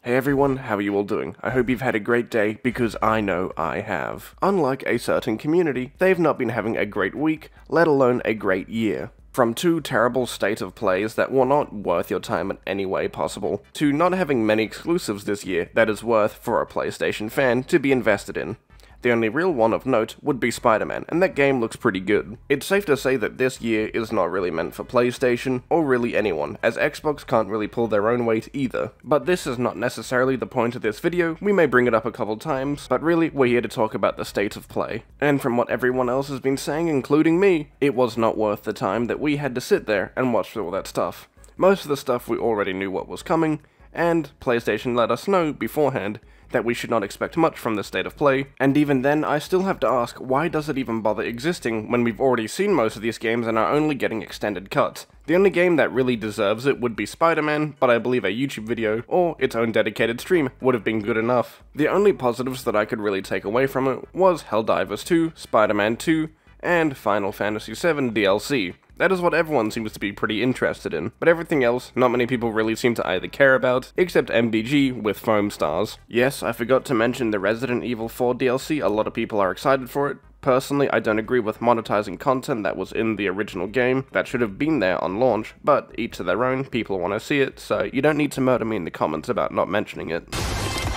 Hey everyone, how are you all doing? I hope you've had a great day, because I know I have. Unlike a certain community, they've not been having a great week, let alone a great year. From two terrible state of plays that were not worth your time in any way possible, to not having many exclusives this year that is worth, for a PlayStation fan, to be invested in. The only real one of note would be Spider-Man, and that game looks pretty good. It's safe to say that this year is not really meant for PlayStation, or really anyone, as Xbox can't really pull their own weight either. But this is not necessarily the point of this video. We may bring it up a couple times, but really, we're here to talk about the state of play. And from what everyone else has been saying, including me, it was not worth the time that we had to sit there and watch through all that stuff. Most of the stuff we already knew what was coming, and PlayStation let us know beforehand that we should not expect much from the state of play, and even then I still have to ask, why does it even bother existing when we've already seen most of these games and are only getting extended cuts? The only game that really deserves it would be Spider-Man, but I believe a YouTube video, or its own dedicated stream, would have been good enough. The only positives that I could really take away from it was Helldivers 2, Spider-Man 2, and Final Fantasy VII DLC. That is what everyone seems to be pretty interested in, but everything else, not many people really seem to either care about, except MBG with foam stars. Yes, I forgot to mention the Resident Evil 4 DLC, a lot of people are excited for it. Personally, I don't agree with monetizing content that was in the original game, that should have been there on launch, but each to their own, people want to see it, so you don't need to murder me in the comments about not mentioning it.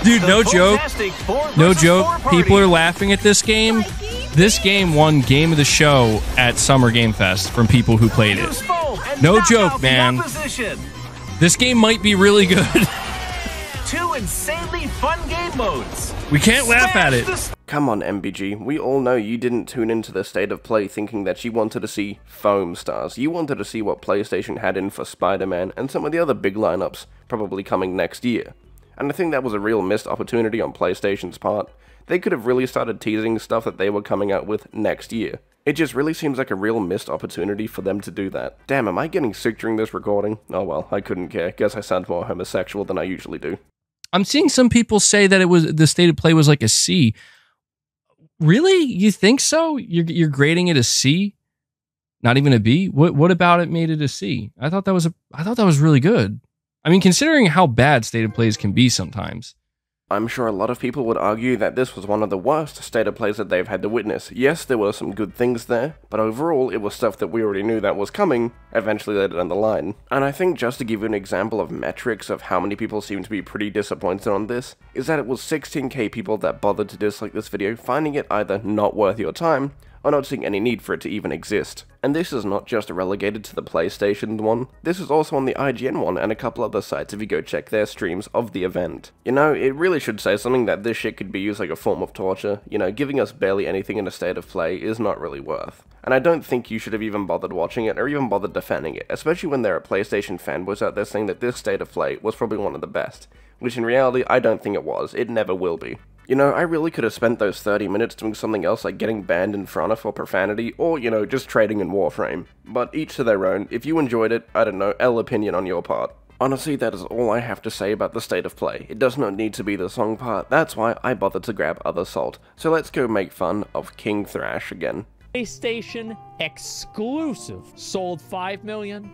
Dude, no joke, people are laughing at this game. This game won Game of the Show at Summer Game Fest from people who played it. No joke, man. This game might be really good. Two insanely fun game modes. We can't laugh at it. Come on, MBG, we all know you didn't tune into the state of play thinking that you wanted to see foam stars. You wanted to see what PlayStation had in for Spider-Man and some of the other big lineups, probably coming next year. And I think that was a real missed opportunity on PlayStation's part. They could have really started teasing stuff that they were coming out with next year. It just really seems like a real missed opportunity for them to do that. Damn, am I getting sick during this recording? Oh well, I couldn't care. Guess I sound more homosexual than I usually do. I'm seeing some people say that the state of play was like a C. Really? You think so? You're grading it a C? Not even a B? What about it made it a C? I thought that was really good. I mean, considering how bad state of plays can be sometimes. I'm sure a lot of people would argue that this was one of the worst state of plays that they've had to witness. Yes, there were some good things there, but overall it was stuff that we already knew that was coming, eventually later down the line. And I think just to give you an example of metrics of how many people seem to be pretty disappointed on this, is that it was 16k people that bothered to dislike this video, finding it either not worth your time, or not seeing any need for it to even exist. And this is not just relegated to the PlayStation one, this is also on the IGN one and a couple other sites if you go check their streams of the event. You know, it really should say something that this shit could be used like a form of torture. You know, giving us barely anything in a state of play is not really worth. And I don't think you should have even bothered watching it or even bothered defending it, especially when there are PlayStation fanboys out there saying that this state of play was probably one of the best. Which in reality, I don't think it was. It never will be. You know, I really could have spent those 30 minutes doing something else like getting banned in Frana for profanity, or, you know, just trading in Warframe. But each to their own. If you enjoyed it, I don't know, L opinion on your part. Honestly, that is all I have to say about the state of play. It does not need to be the song part, that's why I bothered to grab other salt. So let's go make fun of King Thrash again. PlayStation exclusive sold 5 million.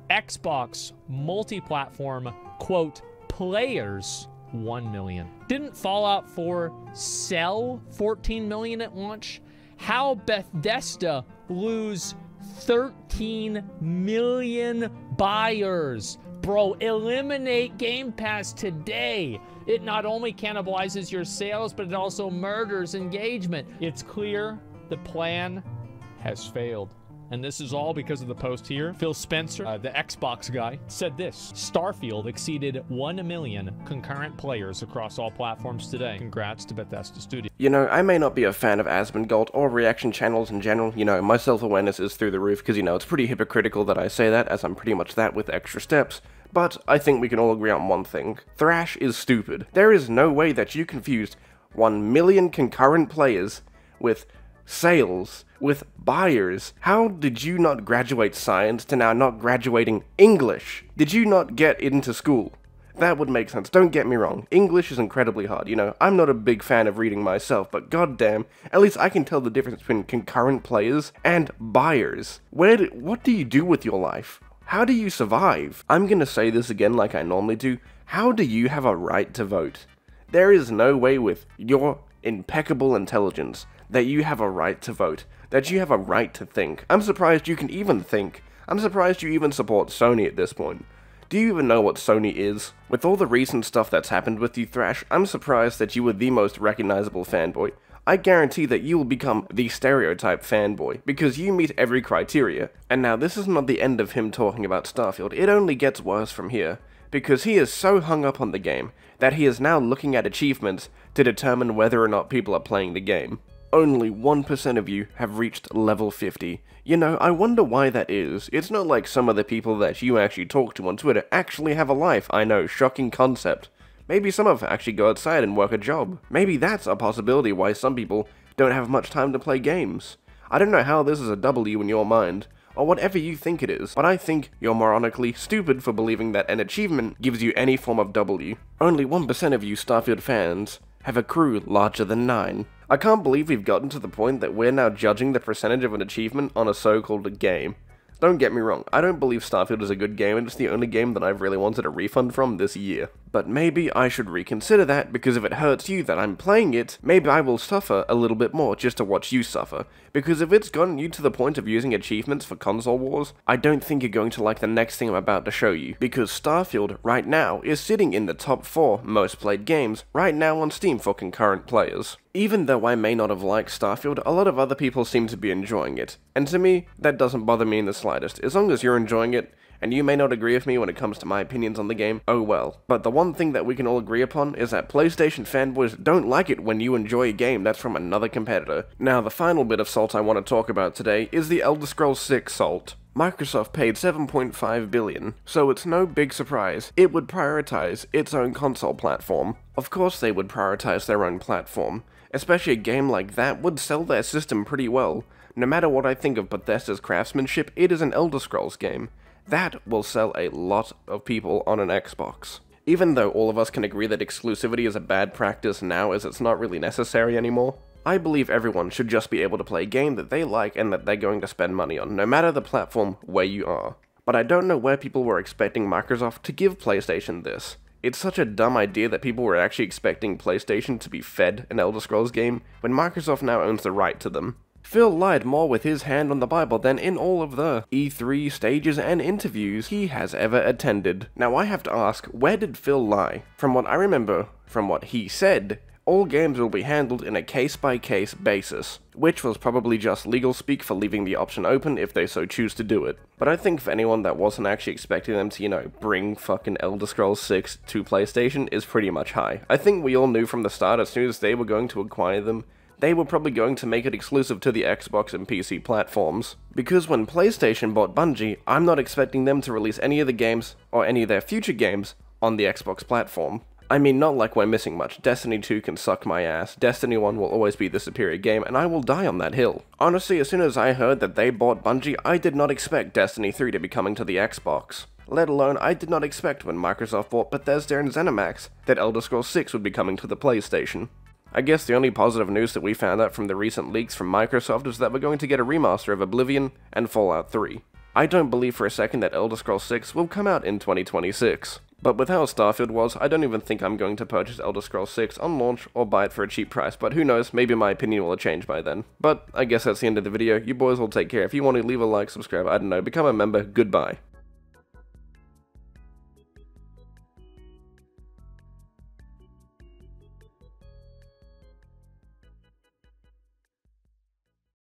Xbox multi-platform, quote, players 1 million. Didn't Fallout 4 sell 14 million at launch? How Bethesda lose 13 million buyers? Bro, eliminate Game Pass today. It not only cannibalizes your sales, but it also murders engagement. It's clear the plan has failed. And this is all because of the post here. Phil Spencer, the Xbox guy, said this: Starfield exceeded 1 million concurrent players across all platforms today. Congrats to Bethesda Studios. You know, I may not be a fan of Asmongold or reaction channels in general. You know, my self-awareness is through the roof because, you know, it's pretty hypocritical that I say that, as I'm pretty much that with extra steps. But I think we can all agree on one thing. Thrash is stupid. There is no way that you confused 1 million concurrent players with sales, with buyers. How did you not graduate science to now not graduating English? Did you not get into school? That would make sense. Don't get me wrong. English is incredibly hard. You know, I'm not a big fan of reading myself, but goddamn, at least I can tell the difference between concurrent players and buyers. What do you do with your life? How do you survive? I'm gonna say this again like I normally do. How do you have a right to vote? There is no way with your impeccable intelligence that you have a right to vote, that you have a right to think. I'm surprised you can even think. I'm surprised you even support Sony at this point. Do you even know what Sony is? With all the recent stuff that's happened with you, Thrash, I'm surprised that you were the most recognizable fanboy. I guarantee that you will become the stereotype fanboy, because you meet every criteria. And now this is not the end of him talking about Starfield, it only gets worse from here. Because he is so hung up on the game, that he is now looking at achievements to determine whether or not people are playing the game. Only 1% of you have reached level 50. You know, I wonder why that is. It's not like some of the people that you actually talk to on Twitter actually have a life. I know, shocking concept. Maybe some of them actually go outside and work a job. Maybe that's a possibility why some people don't have much time to play games. I don't know how this is a W in your mind, or whatever you think it is, but I think you're moronically stupid for believing that an achievement gives you any form of W. Only 1% of you Starfield fans have a crew larger than 9. I can't believe we've gotten to the point that we're now judging the percentage of an achievement on a so-called game. Don't get me wrong, I don't believe Starfield is a good game, and it's the only game that I've really wanted a refund from this year. But maybe I should reconsider that, because if it hurts you that I'm playing it, maybe I will suffer a little bit more just to watch you suffer. Because if it's gotten you to the point of using achievements for console wars, I don't think you're going to like the next thing I'm about to show you. Because Starfield, right now, is sitting in the top 4 most played games right now on Steam for concurrent players. Even though I may not have liked Starfield, a lot of other people seem to be enjoying it. And to me, that doesn't bother me in the slightest. As long as you're enjoying it, and you may not agree with me when it comes to my opinions on the game, oh well. But the one thing that we can all agree upon is that PlayStation fanboys don't like it when you enjoy a game that's from another competitor. Now, the final bit of salt I want to talk about today is the Elder Scrolls 6 salt. Microsoft paid $7.5 billion, so it's no big surprise it would prioritize its own console platform. Of course they would prioritize their own platform. Especially a game like that would sell their system pretty well. No matter what I think of Bethesda's craftsmanship, it is an Elder Scrolls game. That will sell a lot of people on an Xbox. Even though all of us can agree that exclusivity is a bad practice now as it's not really necessary anymore, I believe everyone should just be able to play a game that they like and that they're going to spend money on, no matter the platform where you are. But I don't know where people were expecting Microsoft to give PlayStation this. It's such a dumb idea that people were actually expecting PlayStation to be fed an Elder Scrolls game, when Microsoft now owns the right to them. Phil lied more with his hand on the Bible than in all of the E3 stages and interviews he has ever attended. Now I have to ask, where did Phil lie? From what I remember, from what he said, all games will be handled in a case-by-case basis, which was probably just legal speak for leaving the option open if they so choose to do it. But I think for anyone that wasn't actually expecting them to, you know, bring fucking Elder Scrolls 6 to PlayStation is pretty much high. I think we all knew from the start as soon as they were going to acquire them, they were probably going to make it exclusive to the Xbox and PC platforms. Because when PlayStation bought Bungie, I'm not expecting them to release any of the games, or any of their future games, on the Xbox platform. I mean, not like we're missing much. Destiny 2 can suck my ass, Destiny 1 will always be the superior game, and I will die on that hill. Honestly, as soon as I heard that they bought Bungie, I did not expect Destiny 3 to be coming to the Xbox. Let alone, I did not expect when Microsoft bought Bethesda and ZeniMax that Elder Scrolls 6 would be coming to the PlayStation. I guess the only positive news that we found out from the recent leaks from Microsoft is that we're going to get a remaster of Oblivion and Fallout 3. I don't believe for a second that Elder Scrolls 6 will come out in 2026. But with how Starfield was, I don't even think I'm going to purchase Elder Scrolls 6 on launch or buy it for a cheap price, but who knows, maybe my opinion will have changed by then. But I guess that's the end of the video. You boys will take care. If you want to leave a like, subscribe, I don't know, become a member, goodbye.